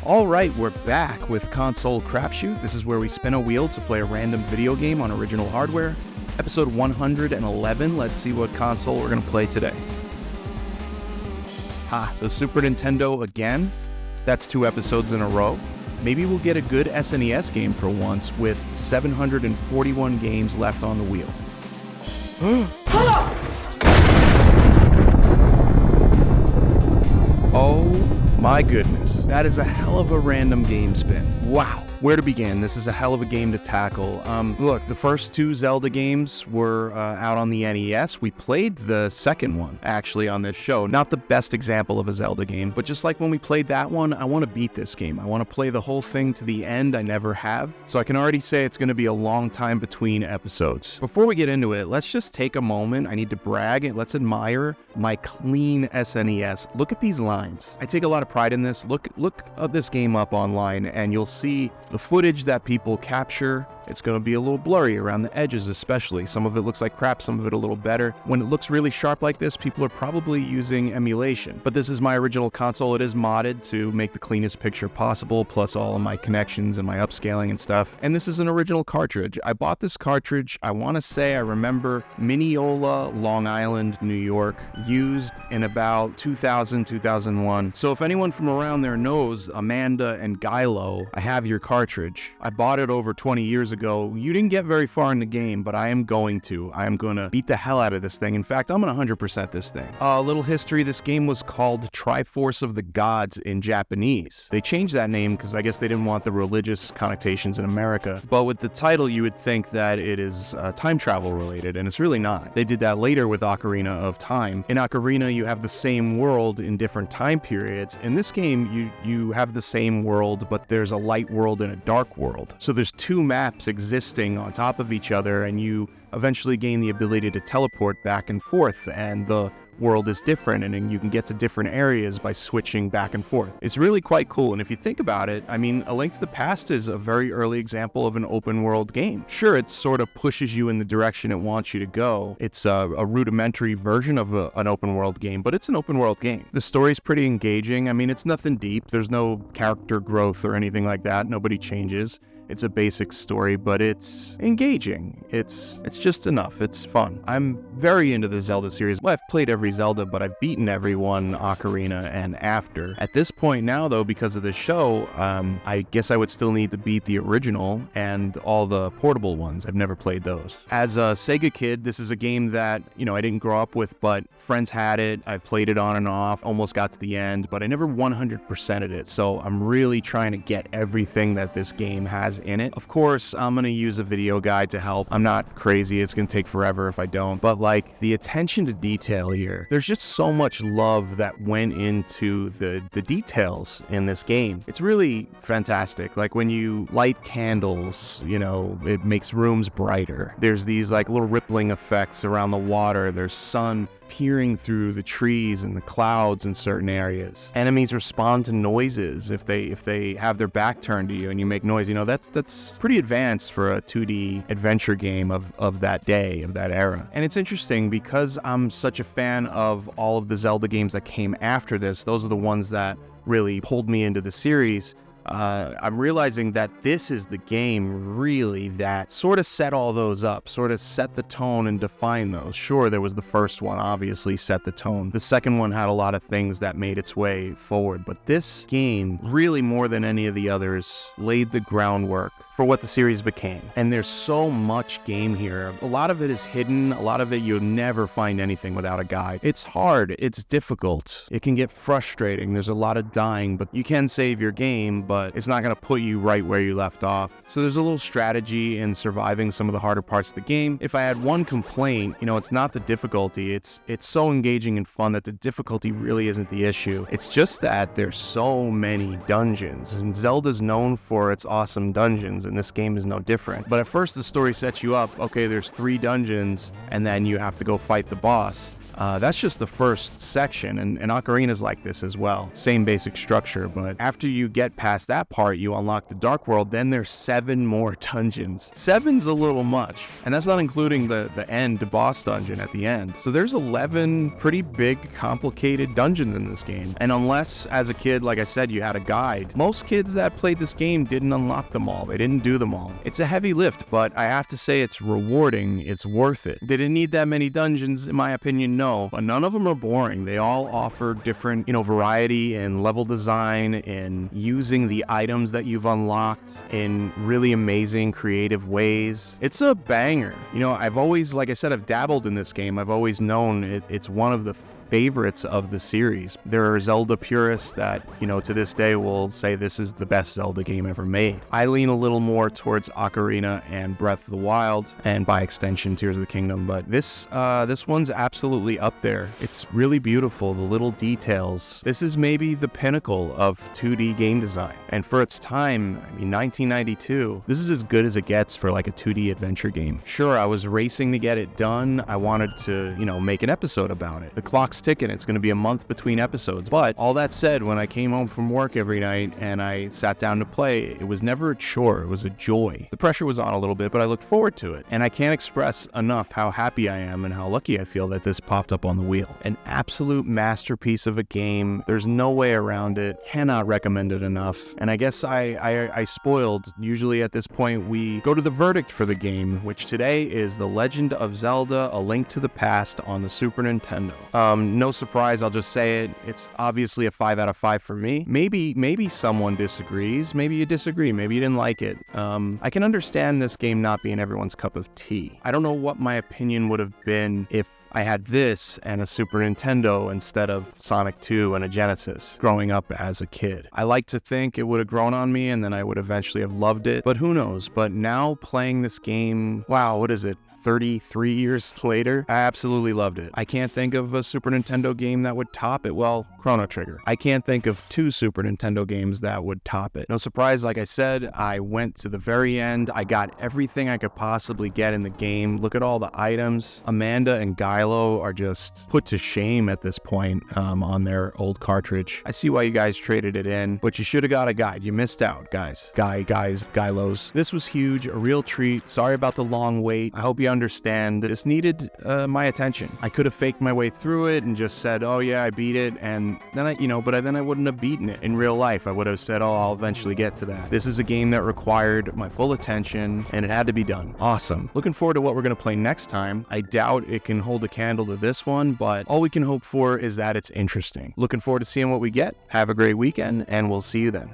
Alright, we're back with Console Crapshoot. This is where we spin a wheel to play a random video game on original hardware. Episode 111, let's see what console we're going to play today. The Super Nintendo again? That's 2 episodes in a row. Maybe we'll get a good SNES game for once with 741 games left on the wheel. Oh my goodness, that is a hell of a random game spin. Wow. Where to begin? This is a hell of a game to tackle. Look, the first 2 Zelda games were out on the NES. We played the second one, actually, on this show. Not the best example of a Zelda game, but just like when we played that one, I want to beat this game. I want to play the whole thing to the end. I never have. So I can already say it's going to be a long time between episodes. Before we get into it, let's just take a moment. I need to brag and let's admire my clean SNES. Look at these lines. I take a lot of pride in this. Look this game up online and you'll see the footage that people capture. It's going to be a little blurry around the edges especially. Some of it looks like crap, some of it a little better. When it looks really sharp like this, people are probably using emulation. But this is my original console. It is modded to make the cleanest picture possible, plus all of my connections and my upscaling and stuff. And this is an original cartridge. I bought this cartridge, I want to say I remember Mineola, Long Island, New York, used in about 2000, 2001. So if anyone from around there knows Amanda and Gilo, I have your cartridge. I bought it over 20 years ago. You didn't get very far in the game, but I am going to. I am going to beat the hell out of this thing. In fact, I'm going to 100% this thing. A little history, this game was called Triforce of the Gods in Japanese. They changed that name because I guess they didn't want the religious connotations in America. But with the title, you would think that it is time travel related, and it's really not. They did that later with Ocarina of Time. In Ocarina, you have the same world in different time periods. In this game, you have the same world, but there's a light world and a dark world. So there's 2 maps existing on top of each other, and you eventually gain the ability to teleport back and forth, and the world is different, and you can get to different areas by switching back and forth. It's really quite cool, and if you think about it, I mean, A Link to the Past is a very early example of an open world game. Sure, it sort of pushes you in the direction it wants you to go. It's a rudimentary version of an open world game, but it's an open world game. The story's pretty engaging. I mean, it's nothing deep. There's no character growth or anything like that. Nobody changes. It's a basic story, but it's engaging. It's just enough. It's fun. I'm very into the Zelda series. Well, I've played every Zelda, but I've beaten every one Ocarina and after. At this point now, though, because of the show, I guess I would still need to beat the original and all the portable ones. I've never played those. As a Sega kid, this is a game that, I didn't grow up with, but friends had it. I've played it on and off, almost got to the end, but I never 100%ed it. So I'm really trying to get everything that this game has in it. Of course, I'm going to use a video guide to help. I'm not crazy. It's going to take forever if I don't. But like the attention to detail here, there's just so much love that went into the details in this game. It's really fantastic. Like when you light candles, it makes rooms brighter. There's these like little rippling effects around the water. There's sun peering through the trees and the clouds in certain areas. Enemies respond to noises if they have their back turned to you and you make noise. That's pretty advanced for a 2D adventure game of that day, of that era. And it's interesting because I'm such a fan of all of the Zelda games that came after this. Those are the ones that really pulled me into the series. I'm realizing that this is the game really that sort of set all those up, sort of set the tone and defined those. Sure, there was the first one, obviously set the tone. The second one had a lot of things that made its way forward, but this game really more than any of the others laid the groundwork for what the series became. And there's so much game here. A lot of it is hidden. A lot of it you'll never find anything without a guide. It's hard. It's difficult. It can get frustrating. There's a lot of dying, but you can save your game, but it's not going to put you right where you left off. So there's a little strategy in surviving some of the harder parts of the game. If I had one complaint, it's not the difficulty. It's so engaging and fun that the difficulty really isn't the issue. It's just that there's so many dungeons, and Zelda's known for its awesome dungeons, and this game is no different. But at first the story sets you up, okay, there's 3 dungeons, and then you have to go fight the boss. That's just the first section, and Ocarina's like this as well. Same basic structure, but after you get past that part, you unlock the Dark World, then there's 7 more dungeons. 7's a little much, and that's not including the end boss dungeon at the end. So there's 11 pretty big, complicated dungeons in this game. And unless, as a kid, like I said, you had a guide, most kids that played this game didn't unlock them all. They didn't do them all. It's a heavy lift, but I have to say it's rewarding. It's worth it. Did it need that many dungeons? In my opinion, no. But none of them are boring. They all offer different, variety in level design, in using the items that you've unlocked in really amazing, creative ways. It's a banger. I've always, like I said, I've dabbled in this game. I've always known it's one of the favorites of the series. There are Zelda purists that, to this day will say this is the best Zelda game ever made. I lean a little more towards Ocarina and Breath of the Wild, and by extension, Tears of the Kingdom, but this one's absolutely up there. It's really beautiful, the little details. This is maybe the pinnacle of 2D game design. And for its time, 1992, this is as good as it gets for like a 2D adventure game. Sure, I was racing to get it done. I wanted to, make an episode about it. The clock's ticking. It's going to be a month between episodes. But all that said, when I came home from work every night and I sat down to play, it was never a chore. It was a joy. The pressure was on a little bit, but I looked forward to it. And I can't express enough how happy I am and how lucky I feel that this popped up on the wheel. An absolute masterpiece of a game. There's no way around it. Cannot recommend it enough. And I guess I spoiled. Usually at this point, we go to the verdict for the game, which today is The Legend of Zelda: A Link to the Past on the Super Nintendo. No surprise, I'll just say it. It's obviously a 5 out of 5 for me. Maybe someone disagrees. Maybe you disagree. Maybe you didn't like it. I can understand this game not being everyone's cup of tea. I don't know what my opinion would have been if I had this and a Super Nintendo instead of Sonic 2 and a Genesis growing up as a kid. I like to think it would have grown on me and then I would eventually have loved it, but who knows? But now playing this game, wow, what is it? 33 years later, I absolutely loved it. I can't think of a Super Nintendo game that would top it. Well, Chrono Trigger. I can't think of 2 Super Nintendo games that would top it. No surprise, like I said, I went to the very end. I got everything I could possibly get in the game. Look at all the items. Amanda and Gylo are just put to shame at this point on their old cartridge. I see why you guys traded it in, but you should have got a guide. You missed out, guys. Gylos. This was huge, a real treat. Sorry about the long wait. I hope you understand. This needed my attention. I could have faked my way through it and just said, oh yeah, I beat it, and then I wouldn't have beaten it in real life. I would have said, oh, I'll eventually get to that. This is a game that required my full attention, and it had to be done. Awesome. Looking forward to what we're going to play next time. I doubt it can hold a candle to this one, but all we can hope for is that it's interesting. Looking forward to seeing what we get. Have a great weekend, and we'll see you then.